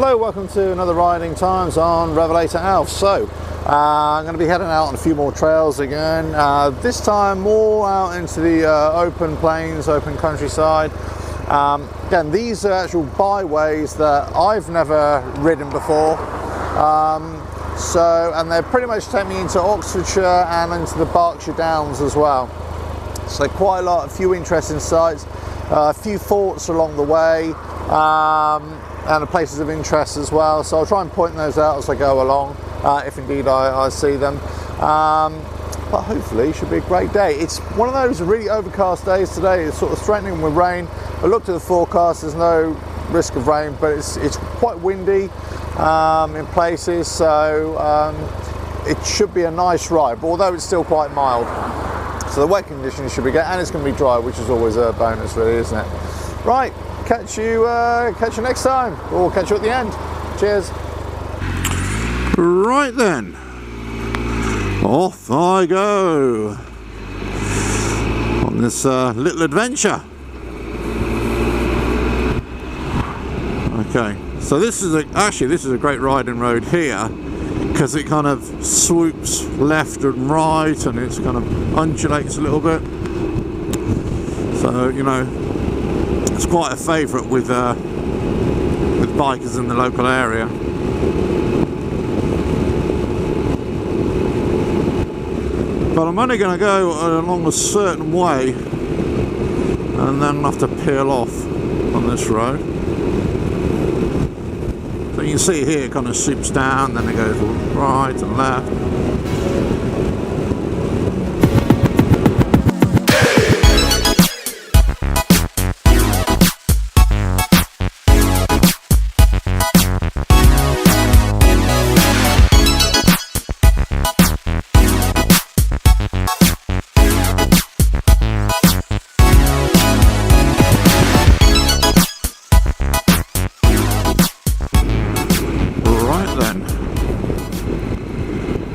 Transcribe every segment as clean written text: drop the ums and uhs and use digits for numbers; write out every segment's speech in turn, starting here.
Hello, welcome to another Riding Times on RevelatorAlf. So, I'm going to be heading out on a few more trails again. This time more out into the open plains, open countryside. Again, these are actual byways that I've never ridden before. And they pretty much take me into Oxfordshire and into the Berkshire Downs as well. So quite a few interesting sites, a few forts along the way. And the places of interest as well, so I'll try and point those out as I go along, if indeed I see them. But hopefully it should be a great day. It's one of those really overcast days today. It's sort of threatening with rain. I looked at the forecast, there's no risk of rain, but it's quite windy in places, so it should be a nice ride, but although it's still quite mild. So the wet conditions should be good, and it's going to be dry, which is always a bonus really, isn't it? Right. Catch you next time, or catch you at the end. Cheers. Right then, off I go on this little adventure. Okay, so this is a great riding road here, because it kind of swoops left and right, and it kind of undulates a little bit. So it's quite a favourite with bikers in the local area. But I'm only going to go along a certain way and then have to peel off on this road. So you can see here it kind of swoops down, then it goes right and left.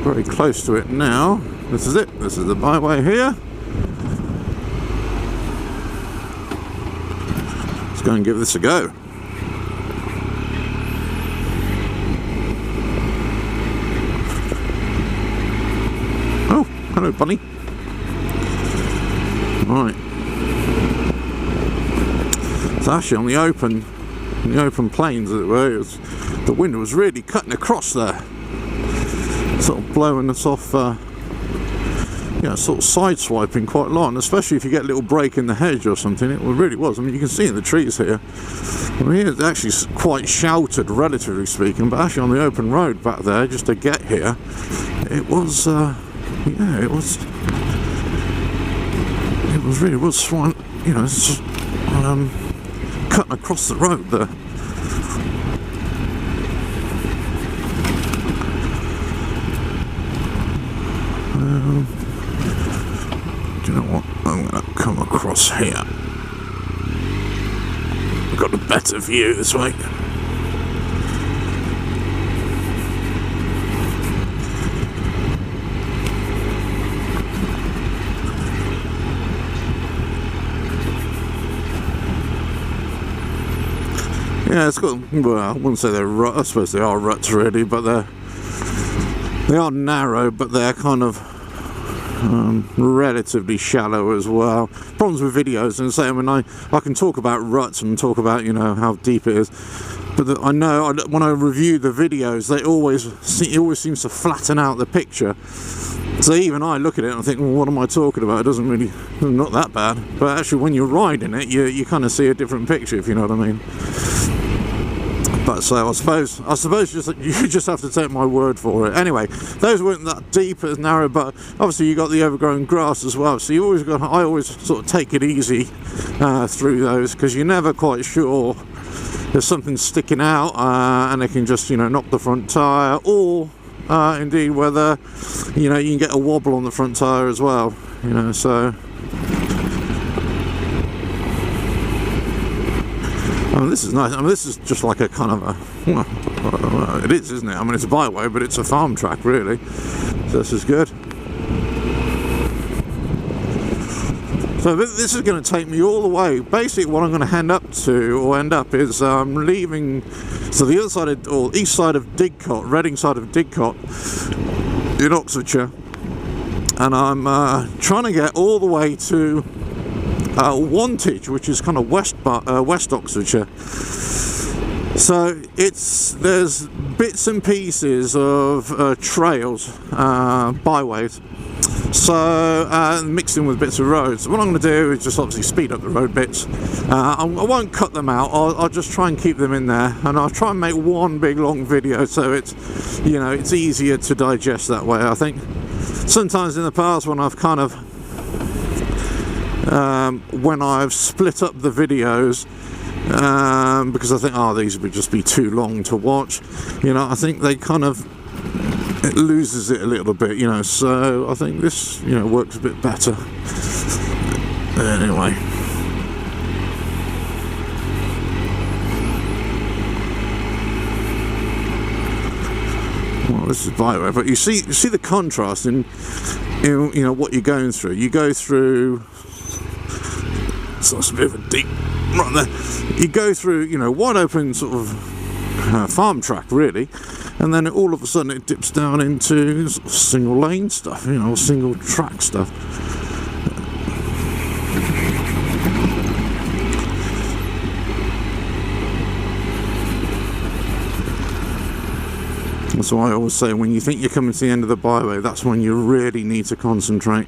Very close to it now. This is it. This is the byway here. Let's go and give this a go. Oh, hello, bunny. Right. It's actually on the open plains, as it were. The wind was really cutting across there, sort of blowing us off, sort of side-swiping quite a lot, and especially if you get a little break in the hedge or something. It really was. I mean, you can see in the trees here. I mean, it's actually quite sheltered, relatively speaking, but actually on the open road back there, just to get here, it was, it really was cutting across the road there. Do you know what? I'm going to come across here. I've got a better view this way. Yeah, it's got, well, I wouldn't say they're ruts. I suppose they are ruts really, but they are narrow, but they're kind of relatively shallow as well. Problems with videos, and say, I mean, I can talk about ruts and talk about how deep it is, but I know when I review the videos, it always seems to flatten out the picture. So even I look at it and I think, well, what am I talking about? It doesn't really, not that bad. But actually, when you're riding it, you kind of see a different picture, if you know what I mean. But so I suppose you just have to take my word for it. Anyway, those weren't that deep, as narrow, but obviously you got the overgrown grass as well. So I always sort of take it easy through those, because you're never quite sure. There's something sticking out, and it can just knock the front tyre, or indeed whether you can get a wobble on the front tyre as well. So. I mean, this is nice. I mean, this is just like a kind of a, well, it is, isn't it? I mean, it's a byway, but it's a farm track, really. So this is good. So this is going to take me all the way. Basically what I'm going to end up is leaving, so the other side of, or east side of Didcot, Reading side of Didcot in Oxfordshire, and I'm trying to get all the way to Wantage, which is kind of West Oxfordshire. So there's bits and pieces of trails, byways, so mixed in with bits of roads. What I'm going to do is just obviously speed up the road bits. I won't cut them out. I'll just try and keep them in there, and I'll try and make one big long video so it's, you know, it's easier to digest that way. I think sometimes in the past when I've kind of when I've split up the videos, because I think, oh, these would just be too long to watch, you know, I think they kind of, it loses it a little bit, you know, so I think this, you know, works a bit better. Anyway. Well, this is Byways, but you see the contrast in you know, what you're going through. You go through, so it's a bit of a deep run there. You go through, you know, wide open sort of farm track really, and then all of a sudden it dips down into sort of single lane stuff, you know, single track stuff. That's why I always say, when you think you're coming to the end of the byway, that's when you really need to concentrate.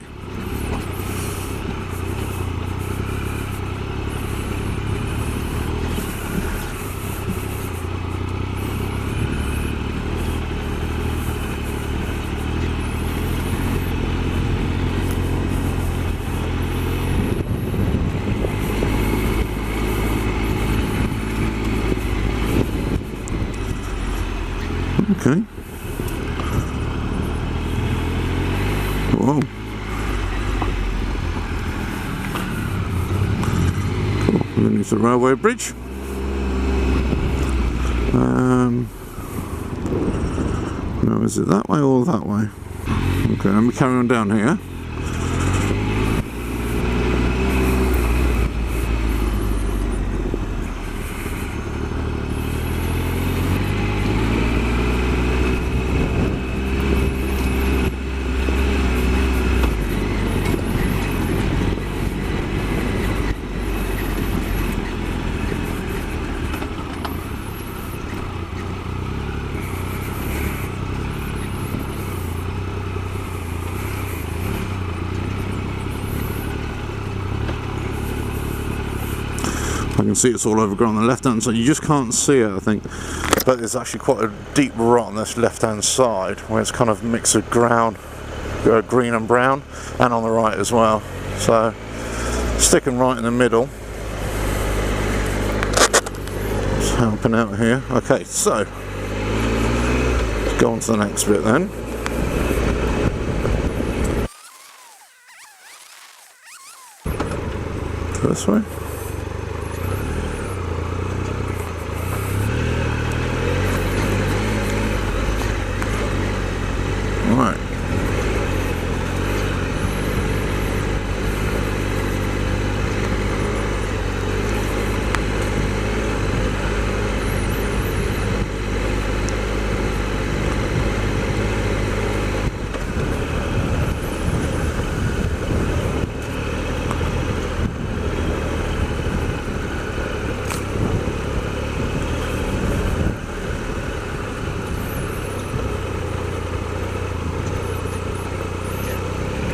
Okay. Whoa. Cool. Underneath the railway bridge. Now is it that way or that way? Okay, let me carry on down here. I can see it's all overgrown on the left hand side. You just can't see it, I think, but there's actually quite a deep rot on this left hand side where it's kind of mix of ground, green and brown, and on the right as well. So sticking right in the middle, just helping out here. Okay, so let's go on to the next bit then. This way. Right.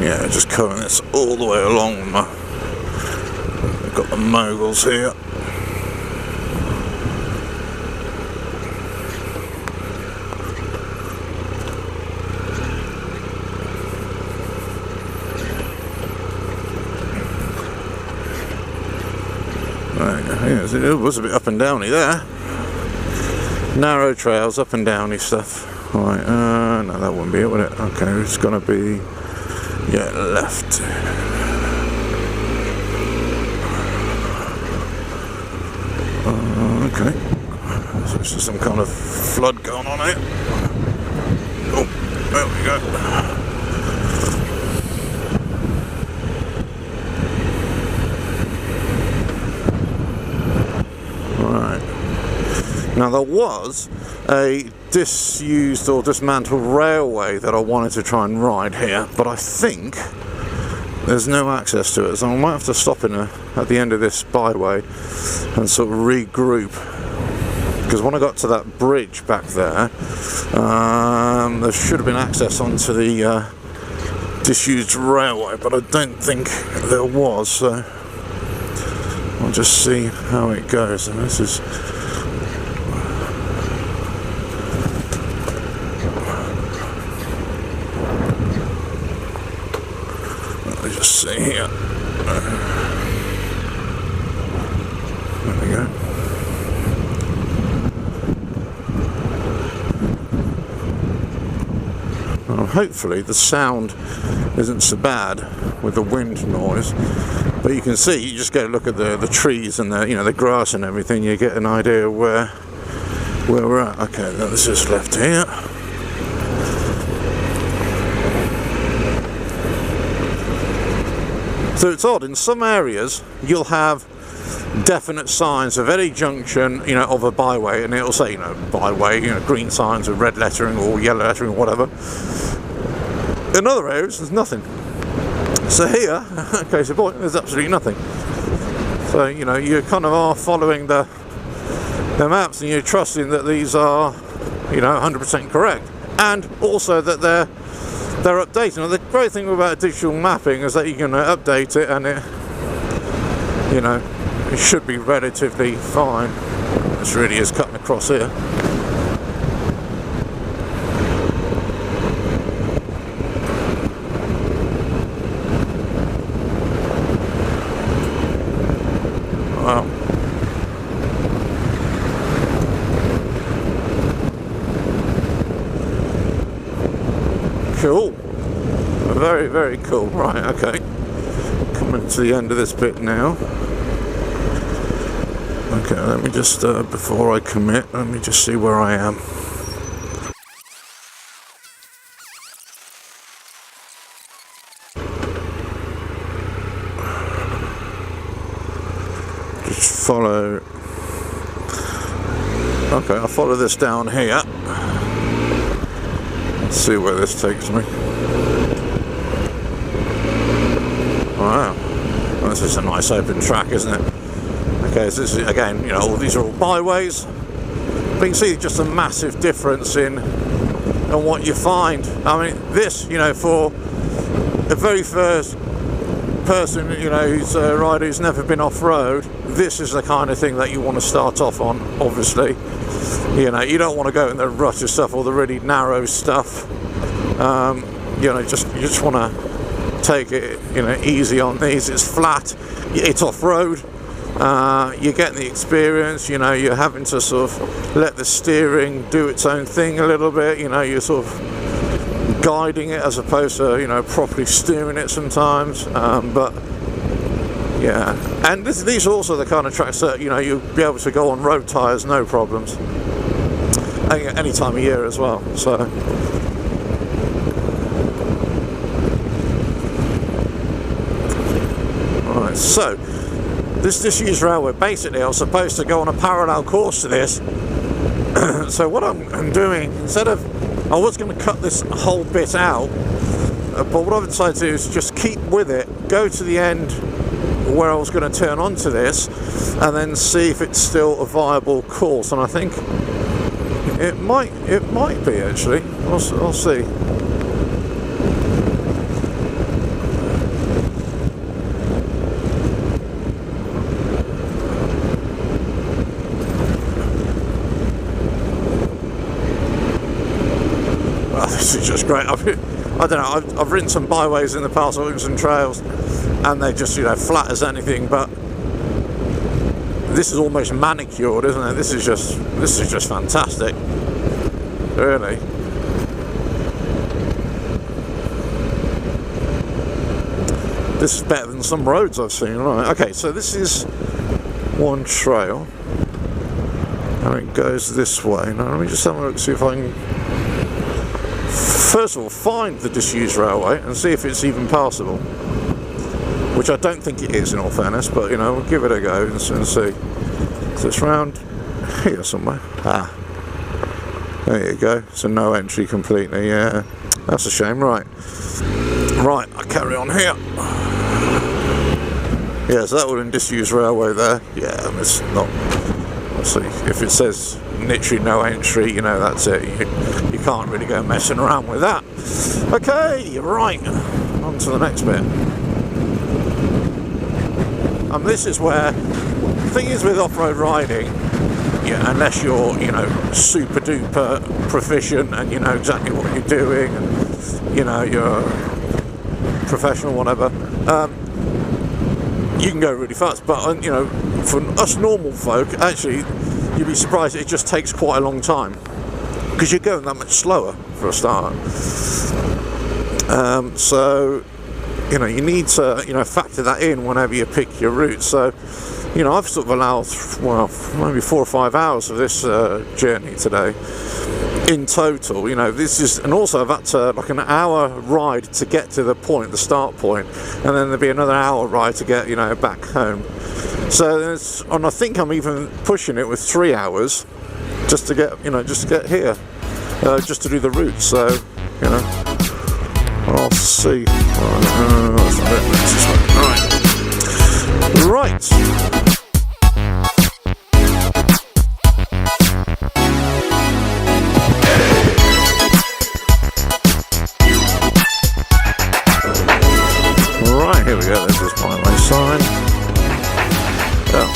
Yeah, just covering this all the way along. I've got the moguls here. Right, yeah, it was a bit up and downy there. Narrow trails, up and downy stuff. Right, no, that wouldn't be it, would it? Okay, it's gonna be, yeah, left. Okay. So it's just some kind of flood going on here. Oh, there we go. Now there was a disused or dismantled railway that I wanted to try and ride here, but I think there's no access to it, so I might have to stop at the end of this byway and sort of regroup. Because when I got to that bridge back there, there should have been access onto the disused railway, but I don't think there was, so I'll just see how it goes. And this is... let me just see here. There we go. Well, hopefully the sound isn't so bad with the wind noise, but you can see, you just go look at the trees and the grass and everything, you get an idea of where we're at. Okay, now this is left here. So it's odd, in some areas you'll have definite signs of any junction, of a byway, and it'll say, byway, green signs with red lettering or yellow lettering or whatever. In other areas, there's nothing. So here, case in point, there's absolutely nothing. So, you kind of are following the maps, and you're trusting that these are, 100% correct. And also that they're updated. Now, the great thing about digital mapping is that you can update it, and it should be relatively fine. This really is cutting across here. Wow. Cool. Very, very cool. Right, okay. Coming to the end of this bit now. Okay, let me just, before I commit, let me just see where I am. Just follow. Okay, I'll follow this down here. Let's see where this takes me. Wow. Well, this is a nice open track, isn't it? Okay, so this is, again, all these are all byways. But you can see just a massive difference in what you find. I mean, this, for the very first person, who's a rider who's never been off-road, this is the kind of thing that you want to start off on, obviously. You don't want to go in the rutter stuff or the really narrow stuff. You just want to take it, easy on these. It's flat, it's off-road. You're getting the experience, you're having to sort of let the steering do its own thing a little bit, you're sort of guiding it as opposed to, properly steering it sometimes, but yeah. And these are also the kind of tracks that, you'll be able to go on road tyres, no problems, any time of year as well, so. Alright, so this disused railway, basically I was supposed to go on a parallel course to this. So what I'm doing, instead of, I was going to cut this whole bit out, but what I've decided to do is just keep with it, go to the end where I was going to turn onto this, and then see if it's still a viable course. And I think it might be, actually. I'll see. This is just great. I don't know, I've ridden some byways in the past, I've ridden some trails, and they're just, flat as anything, but this is almost manicured, isn't it? This is just fantastic, really. This is better than some roads I've seen. Right, okay, so this is one trail, and it goes this way. Now let me just have a look, see if I can first of all find the disused railway and see if it's even passable, which I don't think it is, in all fairness, but we'll give it a go and see. So it's round here somewhere. Ah, there you go. So no entry completely. Yeah, that's a shame. Right, I carry on here. Yeah, so that would be disused railway there. Yeah, it's not. Let's see if it says literally no entry. You know, that's it. You can't really go messing around with that. Okay, right. On to the next bit. And this is where the thing is with off-road riding. Yeah, unless you're, you know, super duper proficient and you know exactly what you're doing, and you know you're professional, whatever. You can go really fast, but you know, for us normal folk, actually, you'd be surprised it just takes quite a long time because you're going that much slower for a start. So you know, you need to, you know, factor that in whenever you pick your route. So, you know, I've sort of allowed, well, maybe 4 or 5 hours of this journey today in total. You know, this is, and also I've had to, like, an hour ride to get to the point, the start point, and then there'll be another hour ride to get, you know, back home. So there's, and I think I'm even pushing it with 3 hours just to get, you know, just to get here, just to do the route. So, you know, I'll see. Right. Right, here we go. This is my sign. Oh.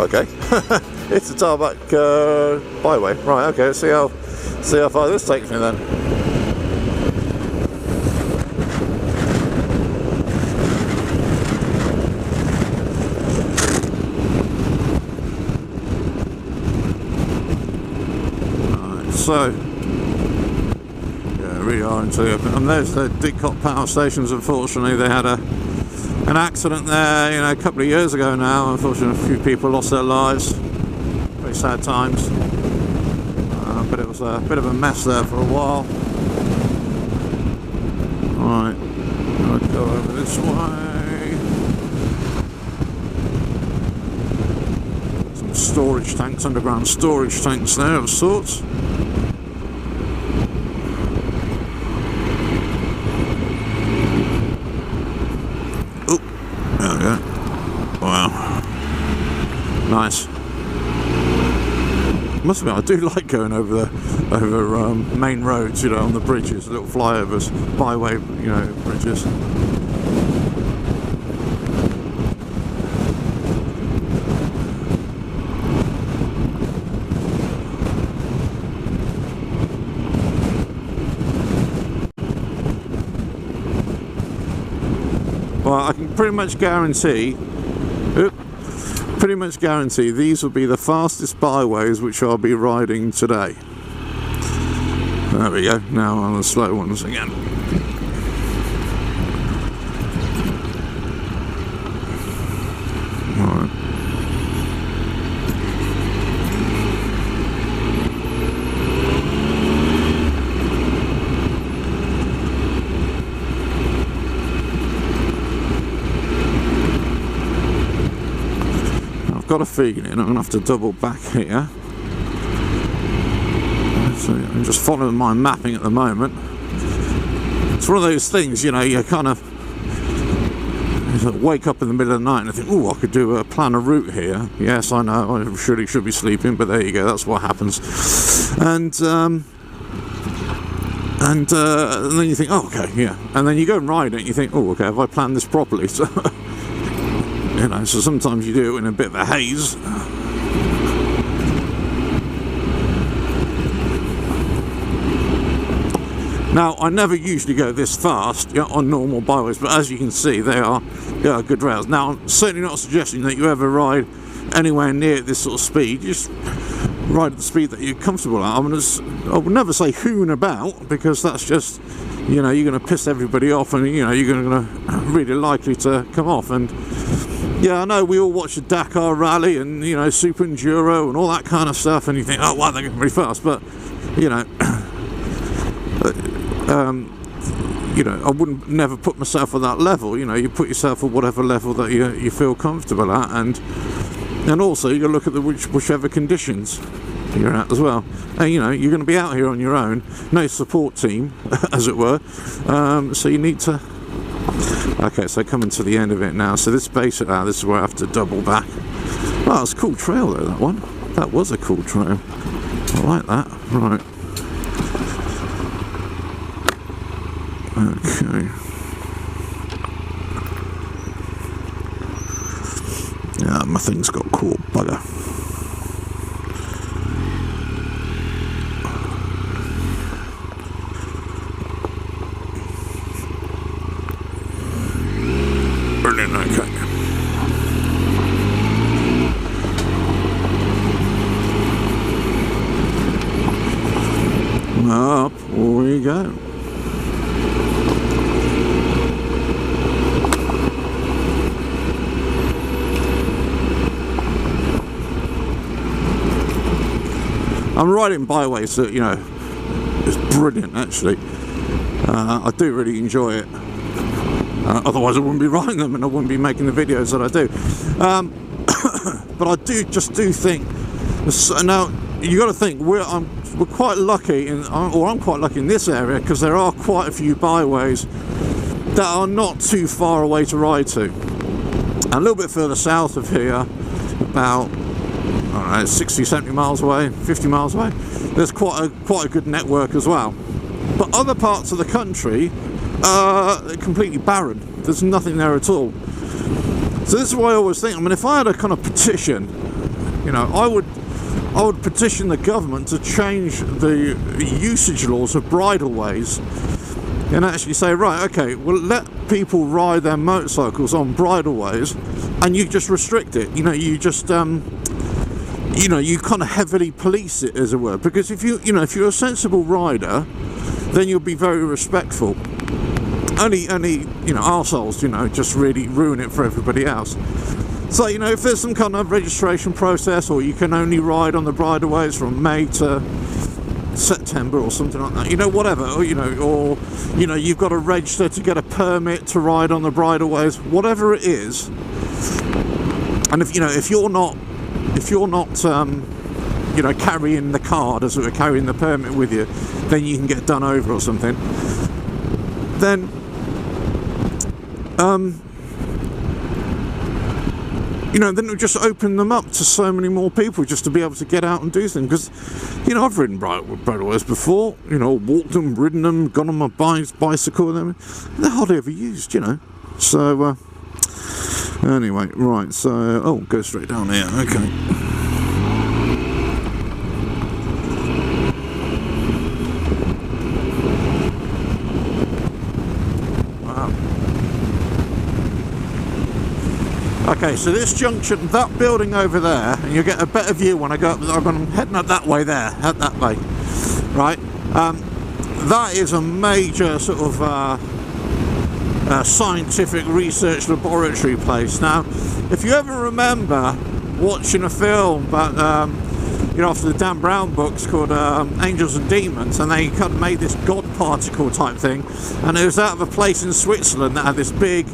Okay. It's a tarmac byway. Right, okay, see how far this takes me then. So, yeah, we are into it. And there's the Didcot power stations. Unfortunately, they had an accident there, you know, a couple of years ago now. Unfortunately, a few people lost their lives. Very sad times. But it was a bit of a mess there for a while. Right, I'll go over this way. Some storage tanks, underground storage tanks there of sorts. Nice. Must admit, I do like going over main roads, you know, on the bridges, little flyovers, byway, you know, bridges. Well, I can pretty much guarantee. Pretty much guarantee these will be the fastest byways which I'll be riding today. There we go, now on the slow ones again. Alright. Got a feeling I'm going to have to double back here. So I'm just following my mapping at the moment. It's one of those things, you know, you kind of wake up in the middle of the night and think, oh, I could plan a route here. Yes, I know, I surely should be sleeping, but there you go, that's what happens. And then you think, oh, okay, yeah. And then you go and ride it and you think, oh, okay, have I planned this properly? So you know, so sometimes you do it in a bit of a haze. Now, I never usually go this fast, you know, on normal byways, but as you can see, they are good rails. Now, I'm certainly not suggesting that you ever ride anywhere near this sort of speed. You just ride at the speed that you're comfortable at. I would never say hoon about, because that's just, you know, you're going to piss everybody off, and you know you're going to really likely to come off. And yeah, I know we all watch the Dakar Rally and, you know, Super Enduro and all that kind of stuff, and you think, oh wow, they're going really fast, but you know, I wouldn't never put myself at that level. You know, you put yourself at whatever level that you feel comfortable at, and And also you got to look at the whichever conditions you're at as well. And you know, you're going to be out here on your own, no support team, as it were. So you need to. Okay, so coming to the end of it now. So this base, this is where I have to double back. Oh, it's a cool trail though. That one. That was a cool trail. I like that. Right. Okay. Yeah, my thing's got caught, bugger. Brilliant, okay. Up we go. I'm riding Byways, so you know, it's brilliant actually. I do really enjoy it. Otherwise I wouldn't be riding them and I wouldn't be making the videos that I do. But I do think, so now you got to think we're quite lucky I'm quite lucky in this area, because there are quite a few byways that are not too far away to ride to. And a little bit further south of here, about 60, 70 miles away, 50 miles away, there's quite a good network as well. But other parts of the country are completely barren. There's nothing there at all. So this is why I always think, I mean, if I had a kind of petition, you know, I would petition the government to change the usage laws of bridleways and actually say, right, okay, well, let people ride their motorcycles on bridleways, and you just restrict it. You know, you just you know, you kind of heavily police it, as it were, because if you're a sensible rider, then you'll be very respectful. Only you know, arseholes, you know, just really ruin it for everybody else. So, you know, if there's some kind of registration process, or you can only ride on the bridleways from May to September or something like that, you know, whatever, or you know, you've got to register to get a permit to ride on the bridleways, whatever it is. And if you're not you know, carrying the card, as it were, carrying the permit with you, then you can get done over or something. Then you know, then it'll just open them up to so many more people just to be able to get out and do things. Because, you know, I've ridden bridleways before, you know, walked them, ridden them, gone on my bicycle with them. They're hardly ever used, you know. So, anyway, right, so, go straight down here, okay. Okay, so this junction, that building over there, and you'll get a better view when I go up. I'm heading up that way there, head that way, right? That is a major sort of scientific research laboratory place. Now, if you ever remember watching a film about, you know, after the Dan Brown books called Angels and Demons, and they kind of made this God particle type thing, and it was out of a place in Switzerland that had this big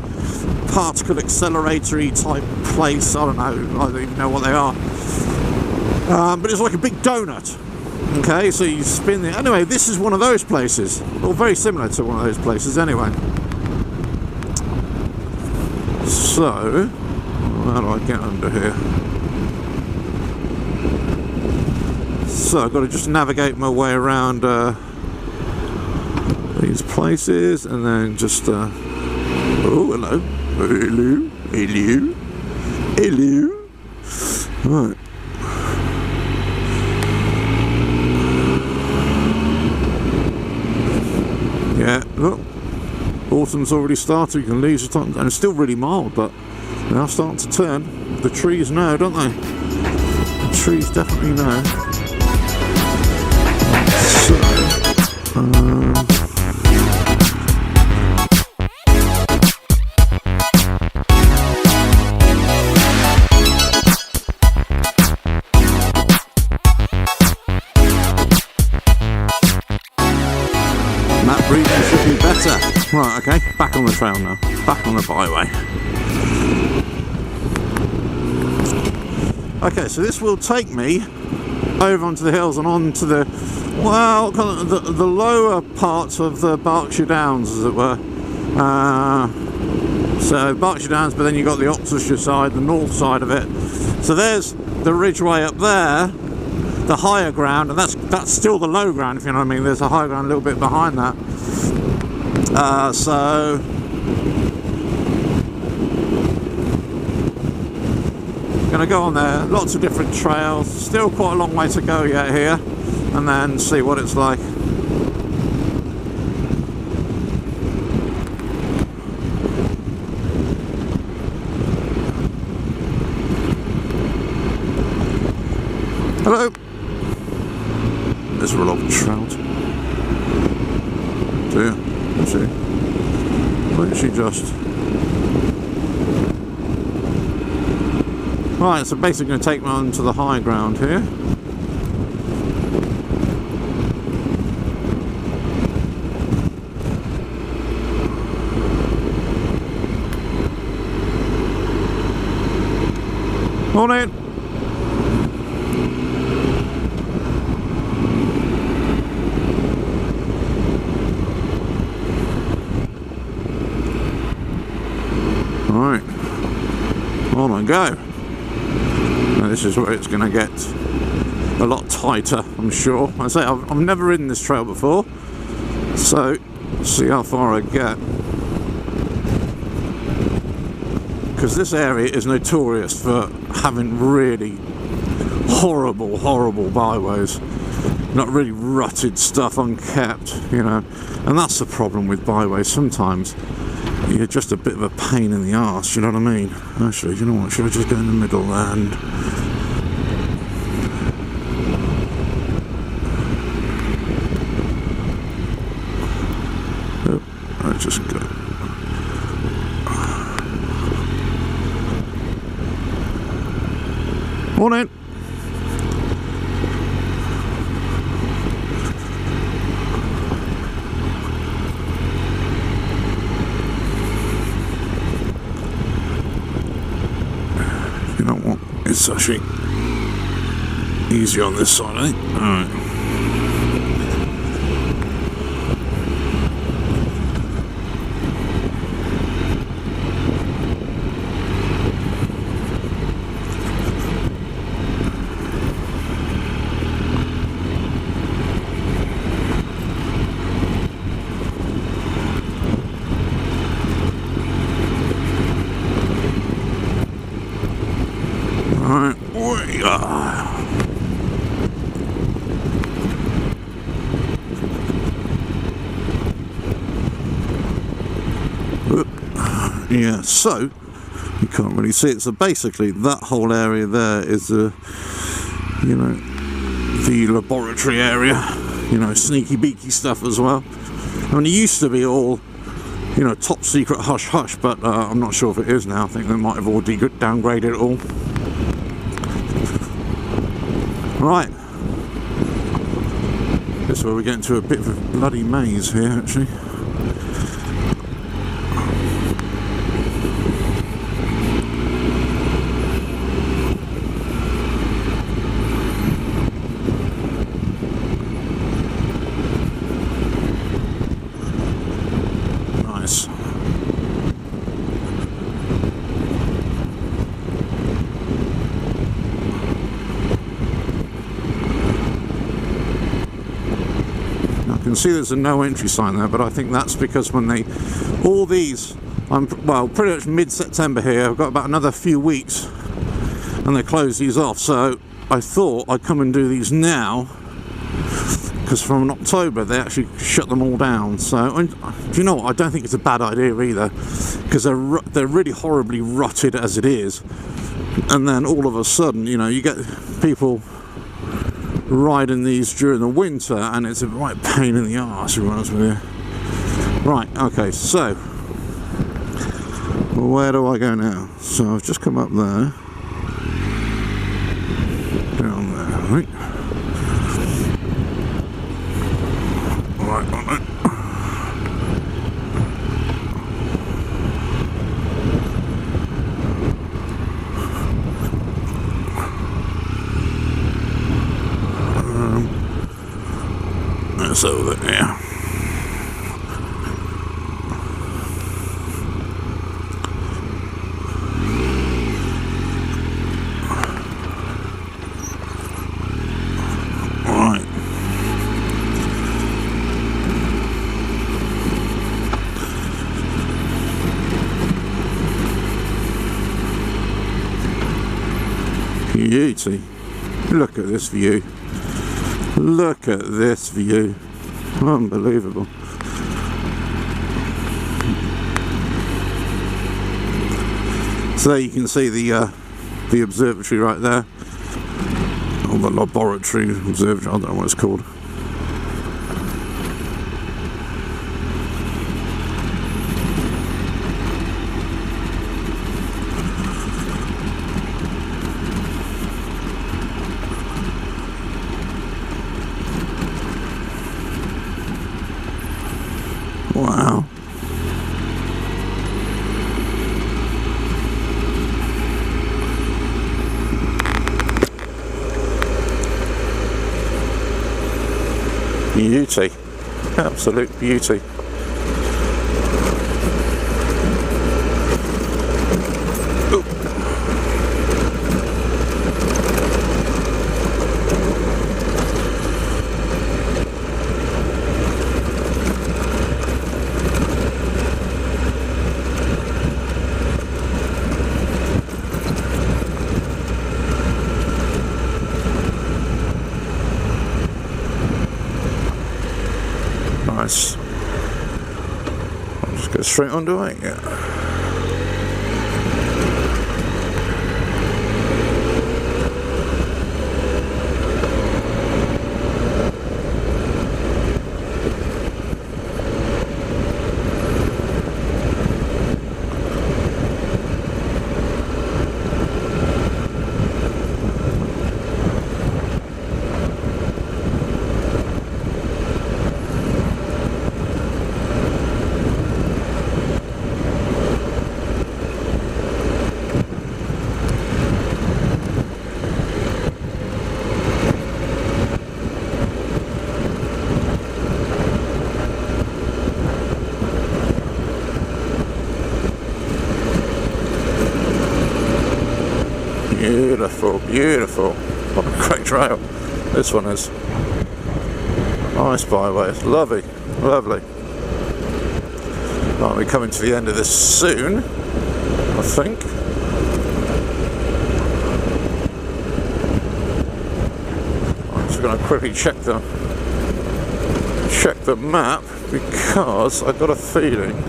particle acceleratory type place. I don't even know what they are, but it's like a big donut. Okay, so you spin it. Anyway, this is one of those places, or very similar to one of those places anyway. So how do I get under here? So I've got to just navigate my way around these places, and then just oh, hello. Hello, hello, hello. Right. Yeah, look. Autumn's already started. You can leaves are starting, and it's still really mild, but they are starting to turn. The trees know, don't they? The trees definitely know. So, right, okay, back on the trail now, back on the byway. Okay, so this will take me over onto the hills and onto the, well, kind of the lower parts of the Berkshire Downs, as it were. So Berkshire Downs, but then you've got the Oxfordshire side, the north side of it. So there's the ridgeway up there, the higher ground, and that's still the low ground, if you know what I mean. There's a high ground a little bit behind that. So gonna go on there, lots of different trails, still quite a long way to go yet here, and then see what it's like. Hello. Miserable old trout. Dear, is she? Or is she just? Right, so basically going to take me on to the high ground here. Morning. Right, on I go. Now this is where it's going to get a lot tighter, I'm sure. I say I've never ridden this trail before, so see how far I get. Because this area is notorious for having really horrible byways. Not really rutted stuff, unkept, you know. And that's the problem with byways. Sometimes you're just a bit of a pain in the arse, you know what I mean? Actually, you know what, should I just go in the middle and... Oh, I just go... Morning! You know what? It's actually easy on this side, I think. Alright. Alright, we are. Yeah, so you can't really see it. So basically, that whole area there is the, you know, the laboratory area. You know, sneaky beaky stuff as well. I mean, it used to be all, you know, top secret hush hush, but I'm not sure if it is now. I think they might have all downgraded it all. Right, this is where we get into a bit of a bloody maze here, actually. Nice. You can see there's a no entry sign there, but I think that's because when they, all these, well, pretty much mid-September here, I've got about another few weeks and they close these off, so I thought I'd come and do these now, because from October they actually shut them all down. So, and, do you know what, I don't think it's a bad idea either, because they're really horribly rutted as it is, and then all of a sudden, you know, you get people riding these during the winter and it's a right pain in the arse, to be honest with you. Right, okay, so where do I go now? So I've just come up there, down there, right? Right. this over there. Right. Beauty. Look at this view. Look at this view. Unbelievable. So there you can see the observatory right there. Or the laboratory observatory, I don't know what it's called. Wow. Beauty. Absolute beauty. Nice. I'll just go straight onto it, yeah. Beautiful, beautiful. What a great trail this one is. Nice byways, lovely, lovely. Right, we're coming to the end of this soon, I think. I'm just going to quickly check the map because I've got a feeling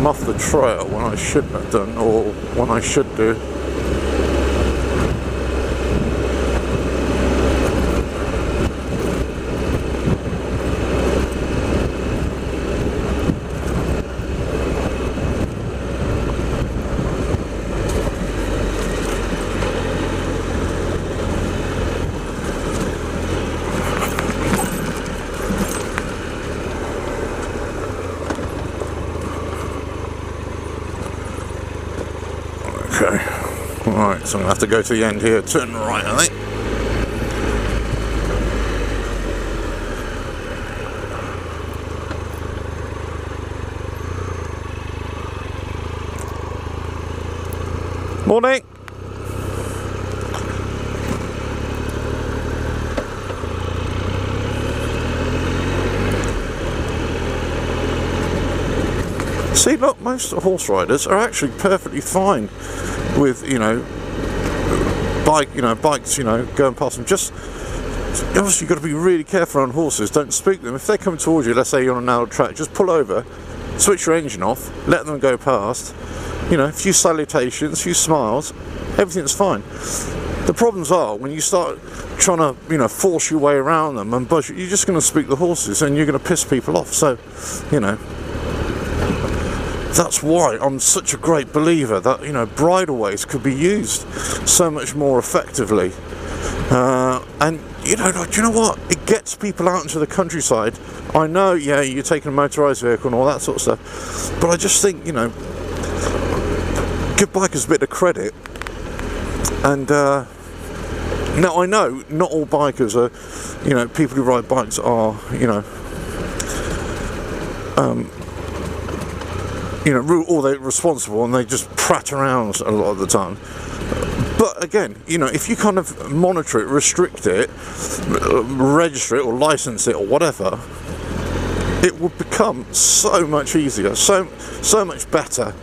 off the trail when I shouldn't have done, or when I should do. Okay, right, so I'm going to have to go to the end here, turn right, I think. Morning! See, look, most horse riders are actually perfectly fine with, bikes, going past them. Just, obviously, you've got to be really careful on horses. Don't spook them. If they're coming towards you, let's say you're on a narrow track, just pull over, switch your engine off, let them go past. A few salutations, a few smiles, everything's fine. The problems are when you start trying to, force your way around them and budge, you're just going to spook the horses and you're going to piss people off. So, that's why I'm such a great believer that, bridleways could be used so much more effectively. And, do you know what? It gets people out into the countryside. I know, yeah, you're taking a motorised vehicle and all that sort of stuff. But I just think, give bikers a bit of credit. And now I know not all bikers are, you know, people who ride bikes are, you know, or they're responsible and they just prat around a lot of the time. But again, you know, if you kind of monitor it, restrict it, register it or license it or whatever, it would become so much easier, so much better.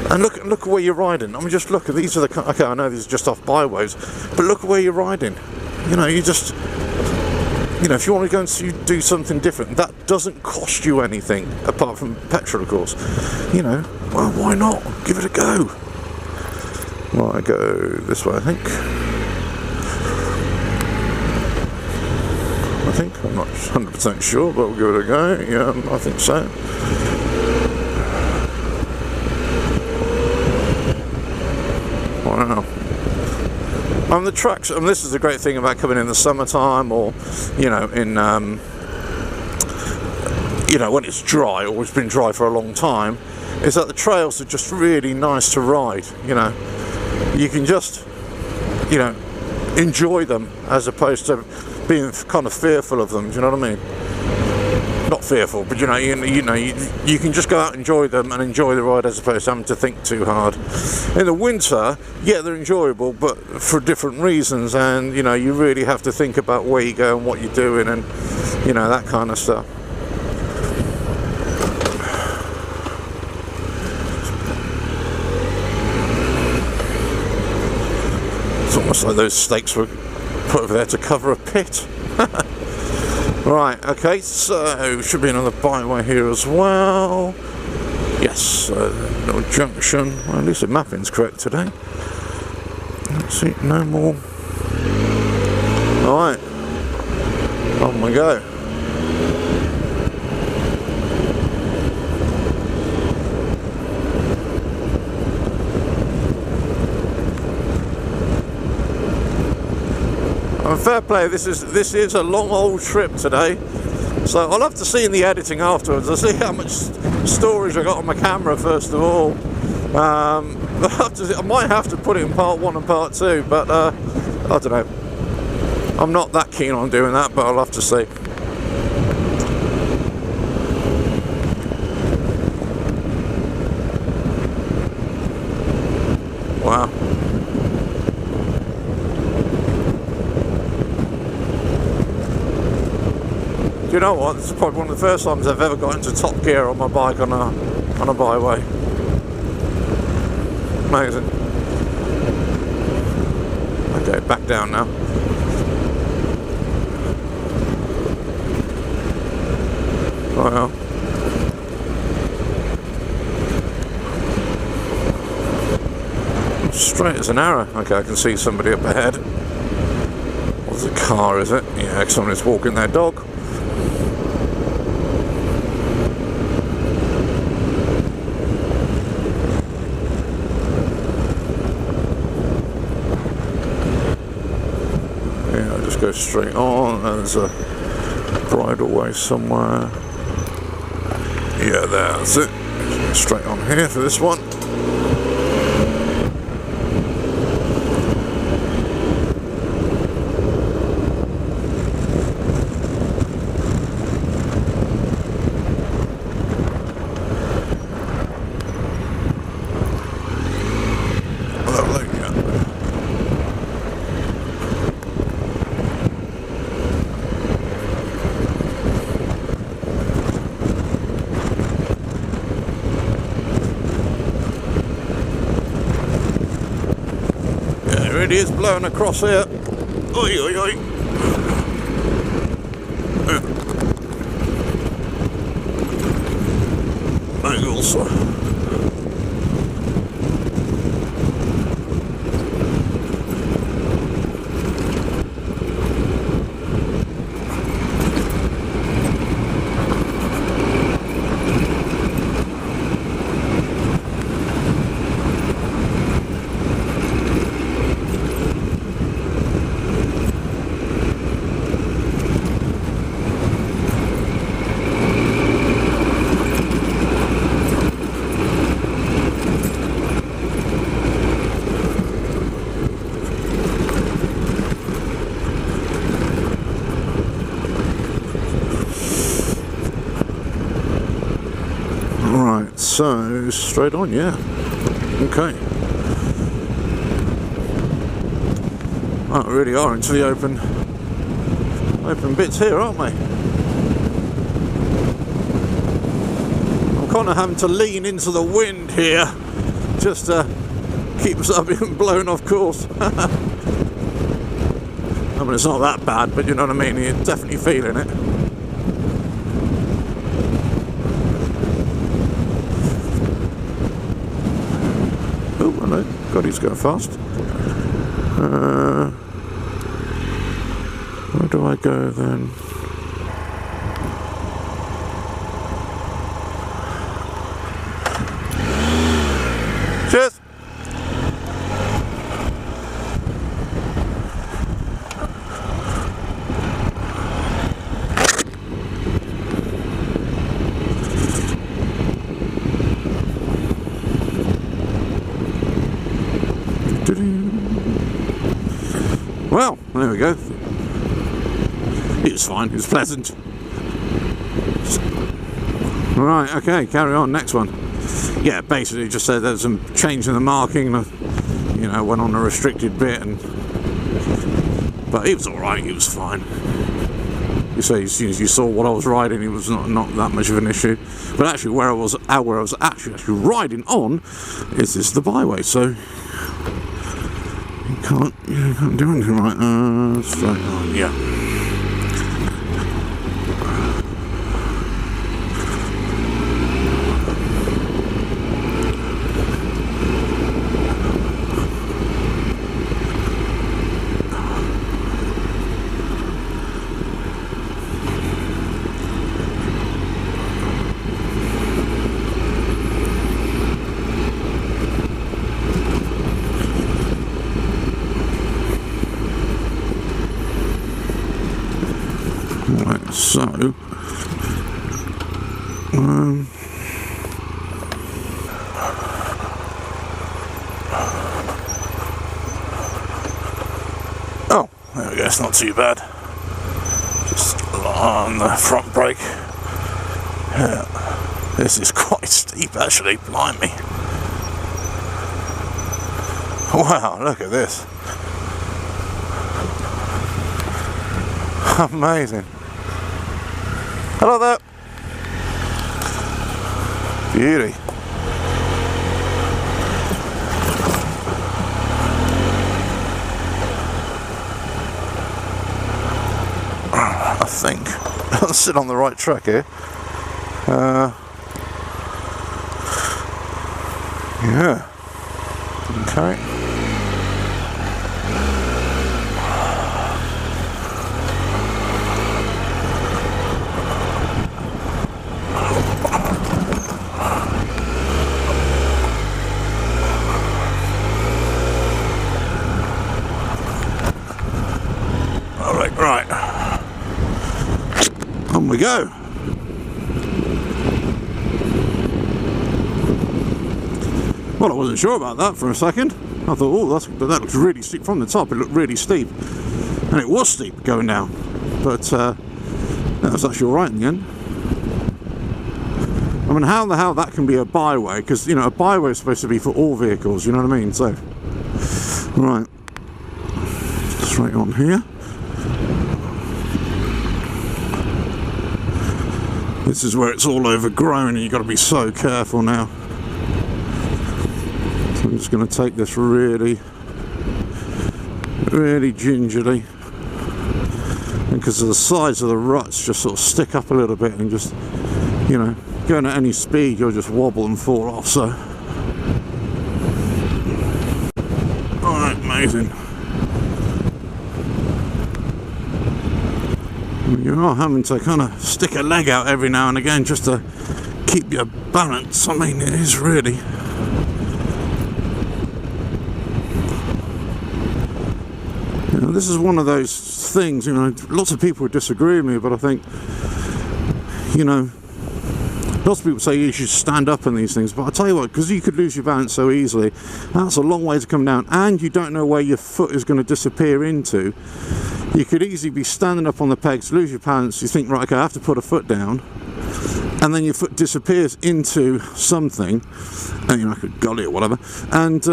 And look at where you're riding. I mean, just look at these are the, okay, I know these are just off Byways, but look at where you're riding. You know, you just, you know, if you want to go and do something different, that doesn't cost you anything apart from petrol, of course. You know, well, why not? Give it a go. Well, I go this way, I think. I'm not 100% sure, but we'll give it a go. Yeah, I think so. Wow. The tracks, and this is the great thing about coming in the summertime, or, you know, in, you know, when it's dry, or it's been dry for a long time, is that the trails are just really nice to ride, you know. You can just, you know, enjoy them as opposed to being kind of fearful of them. Do you know what I mean? Not fearful, but you can just go out and enjoy them and enjoy the ride as opposed to having to think too hard. In the winter, yeah, they're enjoyable, but for different reasons, and you know, you really have to think about where you go and what you're doing, and you know, that kind of stuff. It's almost like those stakes were put over there to cover a pit. Right, okay, so should be another byway here as well. Yes, little junction. Well, at least the mapping's correct today. Let's see, no more. Alright, on we go. Fair play, this is a long old trip today, so I'll have to see in the editing afterwards. I'll see how much storage I got on my camera first of all. I might have to put it in part 1 and part 2, but I don't know. I'm not that keen on doing that, but I'll have to see. Wow. You know what? This is probably one of the first times I've ever got into top gear on my bike on a byway. Amazing. Okay, back down now. Wow. Straight as an arrow. Okay, I can see somebody up ahead. What's a car, is it? Yeah, someone's walking their dog. Go straight on, and there's a bridleway somewhere. Yeah, that's it. Straight on here for this one. It is blowing across here. Oi, oi, oi. Angles. so straight on, yeah. Okay. Oh, we really are into the open bits here, aren't we? I'm kind of having to lean into the wind here just to keep us up being blown off course. I mean, it's not that bad, but you know what I mean, you're definitely feeling it. Oh, hello. God, he's going fast. Where do I go then? Cheers! Well, there we go. It was fine, it was pleasant. Right, okay, carry on, next one. Yeah, basically just said there's some change in the marking, you know, went on a restricted bit, but it was alright, it was fine. You say as soon as you saw what I was riding, it was not that much of an issue. But actually where I was actually riding on is the Byways, so you can't do anything right. Straight on, yeah. Right, so oh, there we go, it's not too bad. Just on the front brake. Yeah. This is quite steep actually, blimey. Wow, look at this. Amazing. Hello there. Beauty. I think I'll sit on the right track here. Yeah. Okay. Right, on we go. Well, I wasn't sure about that for a second. I thought, oh, that looks really steep from the top. It looked really steep, and it was steep going down. But that was actually all right in the end. I mean, how the hell that can be a byway? Because you know, a byway is supposed to be for all vehicles. You know what I mean? So, right, straight on here. This is where it's all overgrown and you've got to be so careful now. So I'm just going to take this really gingerly. And because of the sides of the ruts just sort of stick up a little bit and just, you know, going at any speed you'll just wobble and fall off, so. Alright, amazing. You are having to kind of stick a leg out every now and again just to keep your balance. I mean, it is really. You know, this is one of those things, you know, lots of people would disagree with me, but I think, you know, lots of people say you should stand up in these things, but I'll tell you what, because you could lose your balance so easily, that's a long way to come down, and you don't know where your foot is going to disappear into. You could easily be standing up on the pegs, lose your balance, you think, right, okay, I have to put a foot down, and then your foot disappears into something, and like a gully or whatever, and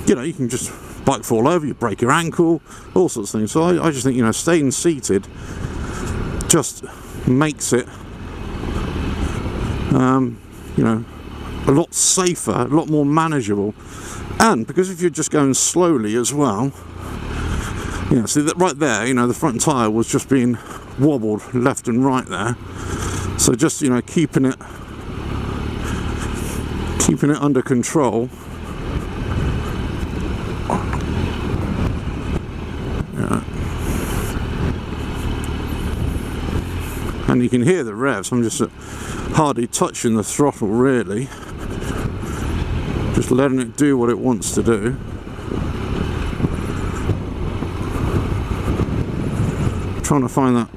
you know, you can just bike fall over, you break your ankle, all sorts of things. So I just think, you know, staying seated just makes it you know, a lot safer, a lot more manageable. And because if you're just going slowly as well, you know, see that right there, you know, the front tyre was just being wobbled left and right there. So just, you know, keeping it under control. Yeah. And you can hear the revs. I'm just hardly touching the throttle really. Just letting it do what it wants to do. Trying to find that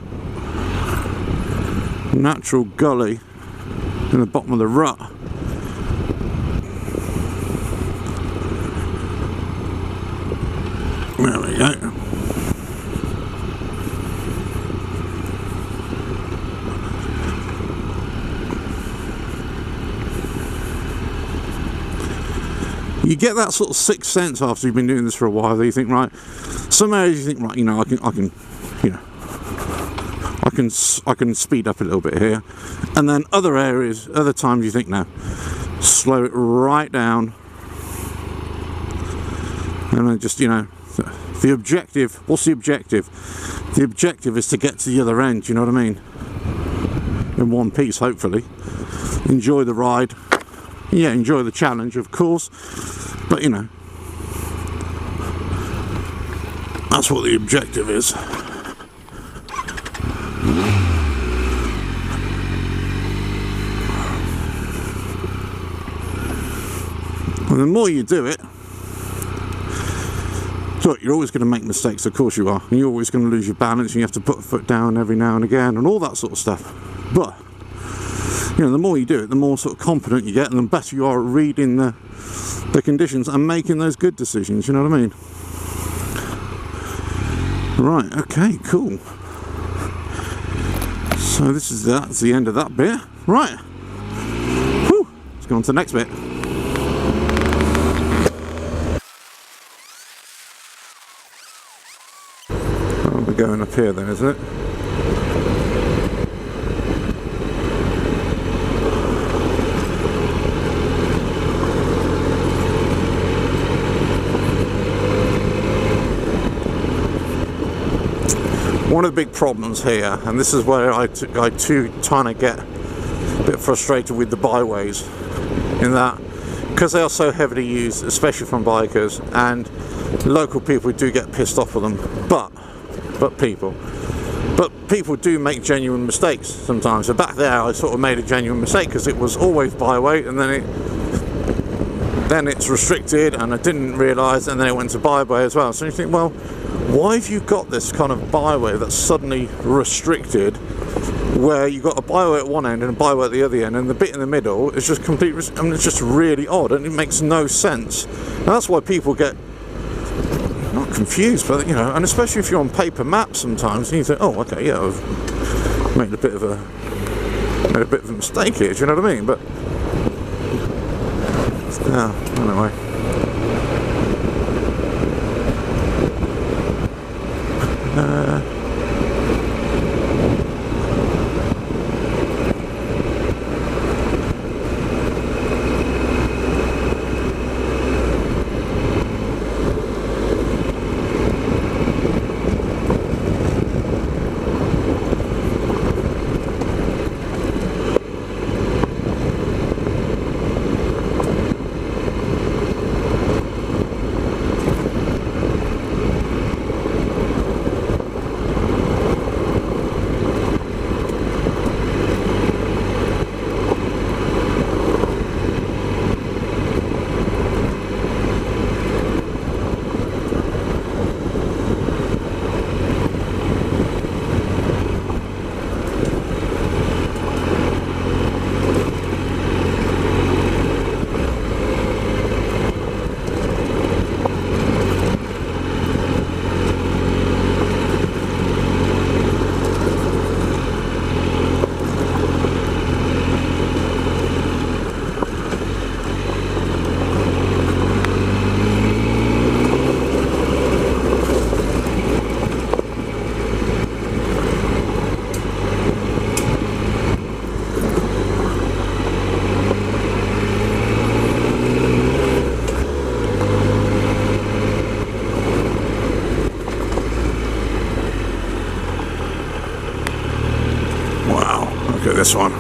natural gully in the bottom of the rut. There we go. You get that sort of sixth sense after you've been doing this for a while. That you think, right, some areas you think, right, you know, I can, you know, I can speed up a little bit here, and then other areas, other times you think, no, slow it right down, and then just, you know, the objective. What's the objective? The objective is to get to the other end. You know what I mean? In one piece, hopefully. Enjoy the ride. Yeah, enjoy the challenge, of course, but you know, that's what the objective is. And the more you do it, look, you're always going to make mistakes, of course you are, and you're always going to lose your balance, and you have to put a foot down every now and again, and all that sort of stuff. But you know, the more you do it, the more sort of confident you get, and the better you are at reading the conditions and making those good decisions, you know what I mean? Right, okay, cool. So that's the end of that bit. Right. Whew. Let's go on to the next bit. Oh, we're going up here then, isn't it? One of the big problems here, and this is where I too kind of get a bit frustrated with the Byways, in that because they are so heavily used, especially from bikers, and local people do get pissed off with them, but people do make genuine mistakes sometimes. So back there I sort of made a genuine mistake because it was always Byway, and then it's restricted, and I didn't realise, and then it went to Byway as well. So you think, well, why have you got this kind of byway that's suddenly restricted, where you've got a byway at one end and a byway at the other end, and the bit in the middle is just completely, I mean, it's just really odd, and it makes no sense. And that's why people get, not confused, but, you know, and especially if you're on paper maps sometimes, and you think, oh, okay, yeah, I've made a bit of a mistake here, do you know what I mean? But, anyway. this one.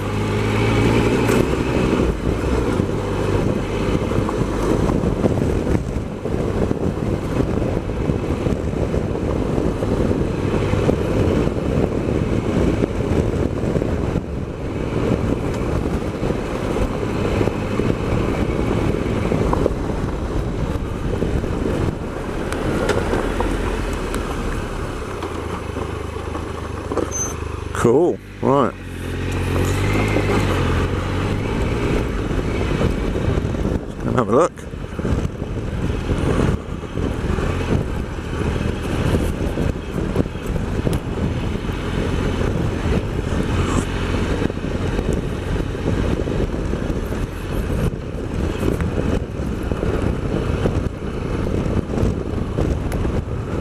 Cool, right. Let's have a look.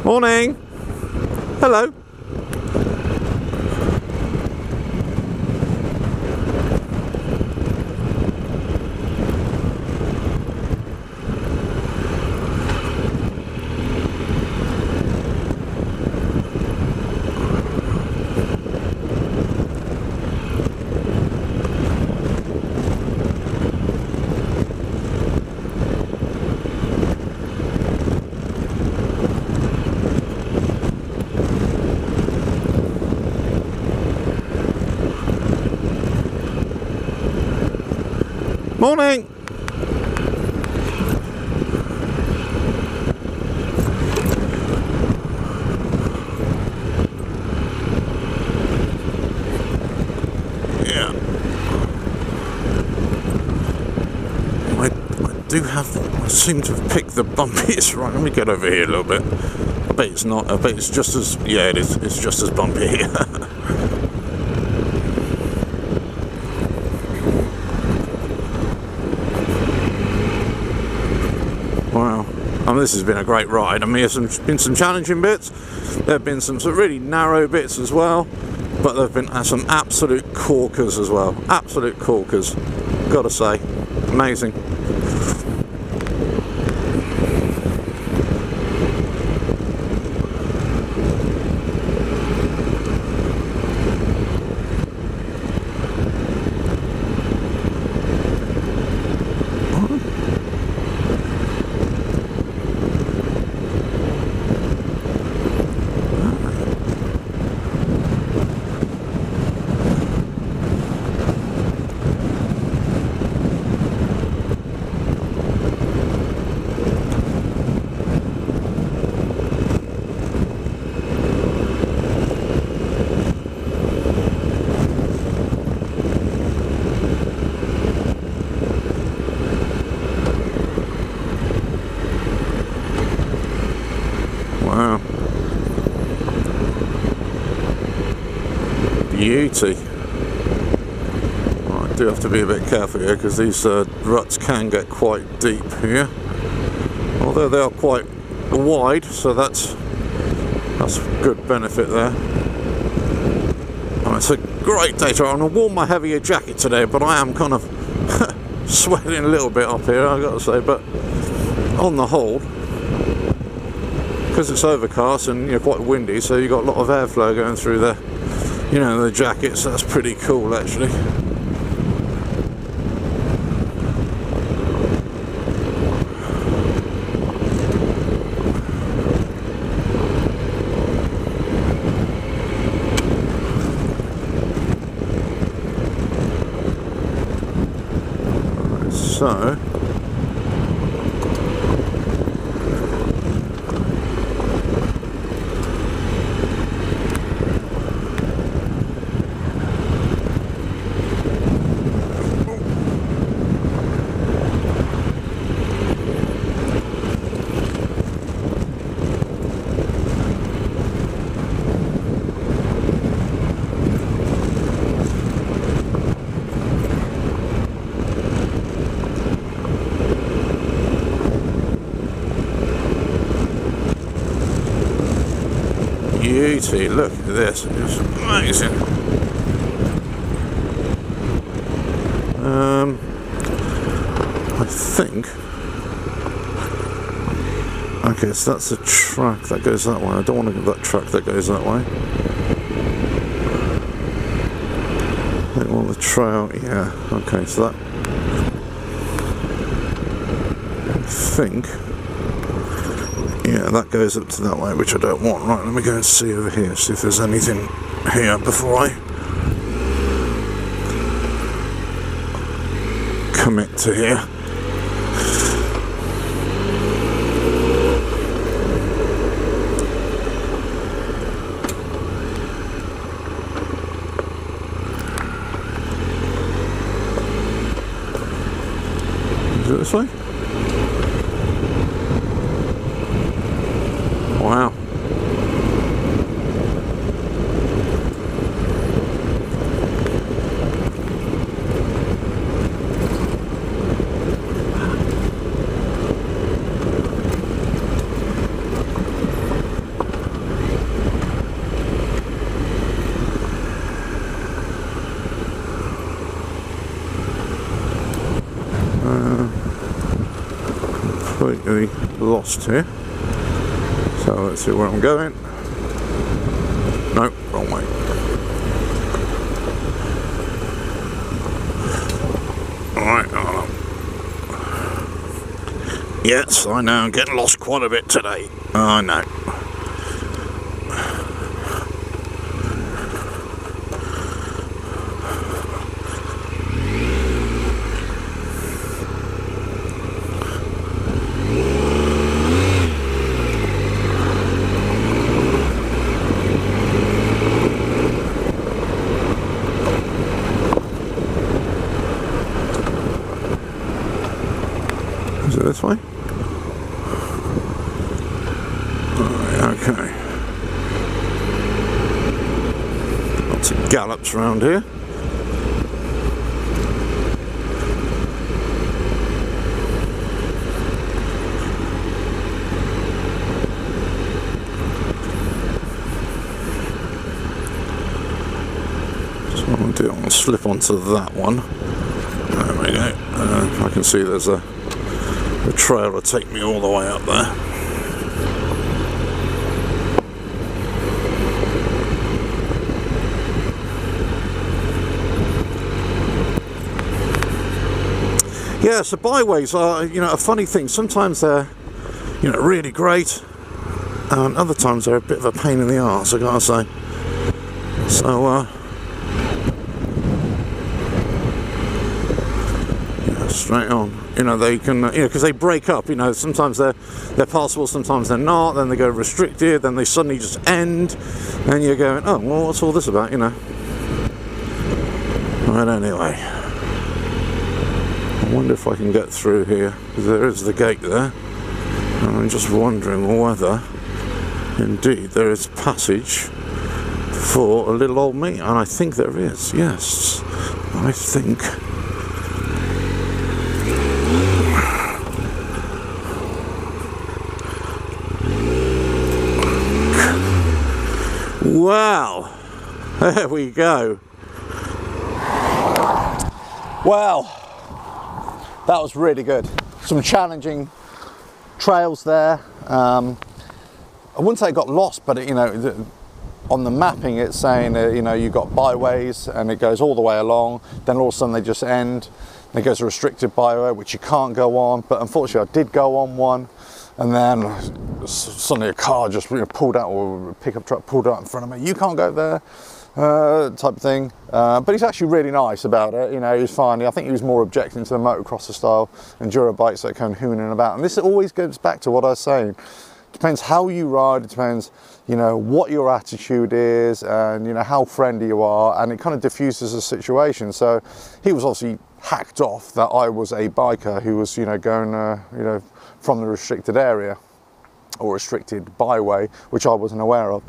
Morning. Hello. Morning. Yeah. I seem to have picked the bumpiest. Right, let me get over here a little bit. I bet it's not. I bet it's just as, yeah, it is. It's just as bumpy here. Wow. I mean, this has been a great ride. I mean, there's been some challenging bits. There have been some really narrow bits as well. But there have been some absolute corkers as well. Absolute corkers. Gotta say. Amazing. Wow. Beauty. Well, I do have to be a bit careful here because these ruts can get quite deep here. Although they are quite wide, so that's a good benefit there. Oh, it's a great day. I'm going to warm my heavier jacket today, but I am kind of sweating a little bit up here, I've got to say. But on the whole, because it's overcast and quite windy, so you've got a lot of airflow going through the jacket, so that's pretty cool actually. Right, so beauty, look at this, it's amazing. I think, okay, so that's a track that goes that way. I don't want to get that track that goes that way. I think, well, the trail, yeah, okay, so that, I think, yeah, that goes up to that way, which I don't want. Right, let me go and see over here, see if there's anything here before I commit to here. Is it this way? Wow. Completely lost here. So let's see where I'm going. No, wrong way. Alright, yes, I know, I'm getting lost quite a bit today. I know. Is it this way? Right, okay. Lots of gallops around here. So what I'll do, I'll slip onto that one. There we go. I can see there's a trail will take me all the way up there. Yeah, so byways are, you know, a funny thing. Sometimes they're, you know, really great, and other times they're a bit of a pain in the arse, I gotta say. So, yeah, straight on. You know, they can, you know, because they break up, you know, sometimes they're passable, sometimes they're not, then they go restricted, then they suddenly just end, and you're going, oh, well, what's all this about, you know? Right, anyway. I wonder if I can get through here, because there is the gate there, and I'm just wondering whether, indeed, there is passage for a little old me, and I think there is, yes, I think. Wow, there we go. Well, that was really good. Some challenging trails there. I wouldn't say I got lost, but you know, on the mapping it's saying you know, you got byways and it goes all the way along, then all of a sudden they just end, and it goes a restricted byway which you can't go on, but unfortunately I did go on one, and then suddenly a car just, you know, pulled out, or a pickup truck pulled out in front of me. You can't go there, type of thing. But he's actually really nice about it. You know, he's fine. I think he was more objecting to the motocrosser style enduro bikes that come hooning about. And this always goes back to what I was saying. Depends how you ride. It depends, you know, what your attitude is, and you know how friendly you are, and it kind of diffuses the situation. So he was obviously hacked off that I was a biker who was, you know, going, you know, from the restricted area or restricted byway, which I wasn't aware of.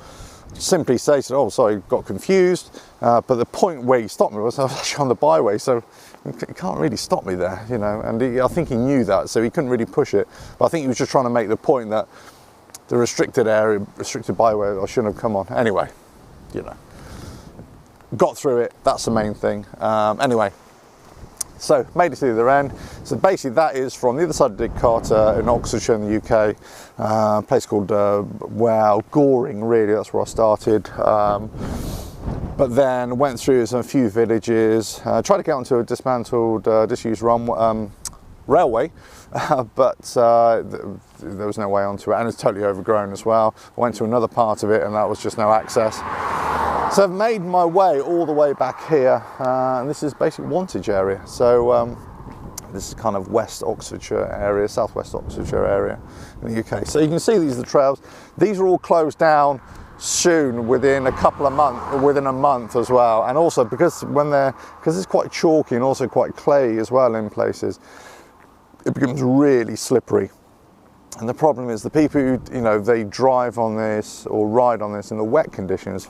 Simply stated, oh, sorry, got confused. But the point where he stopped me was I was actually on the byway, so he can't really stop me there, you know. And I think he knew that, so he couldn't really push it. But I think he was just trying to make the point that the restricted area, restricted byway, I shouldn't have come on. Anyway, you know, got through it. That's the main thing. Anyway. So made it to the other end. So basically that is from the other side of Dick Carter in Oxfordshire in the UK, a place called Goring, really, that's where I started. But then went through a few villages, tried to get onto a dismantled, disused railway, but there was no way onto it, and it's totally overgrown as well. I went to another part of it and that was just no access. So I've made my way all the way back here, and this is basically Wantage area. So this is kind of West Oxfordshire area, Southwest Oxfordshire area in the UK. So you can see these are the trails. These are all closed down soon, within a month as well. And also because it's quite chalky and also quite clayey as well in places, it becomes really slippery. And the problem is the people who, they drive on this or ride on this in the wet conditions,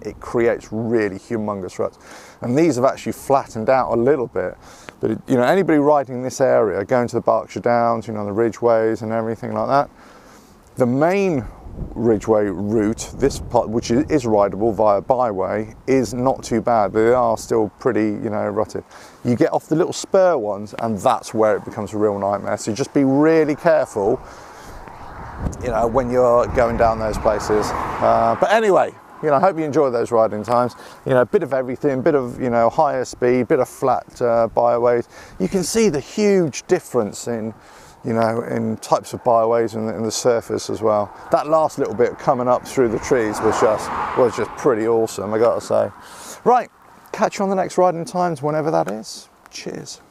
it creates really humongous ruts. And these have actually flattened out a little bit. But anybody riding this area, going to the Berkshire Downs, the Ridgeways and everything like that, the main Ridgeway route, this part which is rideable via Byway, is not too bad. They are still pretty, rutted. You get off the little spur ones and that's where it becomes a real nightmare. So just be really careful, when you're going down those places. But anyway, I hope you enjoy those riding times. A bit of everything, bit of, higher speed, bit of flat byways. You can see the huge difference in types of byways and the surface as well. That last little bit coming up through the trees was just pretty awesome, I gotta say. Right, catch you on the next riding times, whenever that is. Cheers.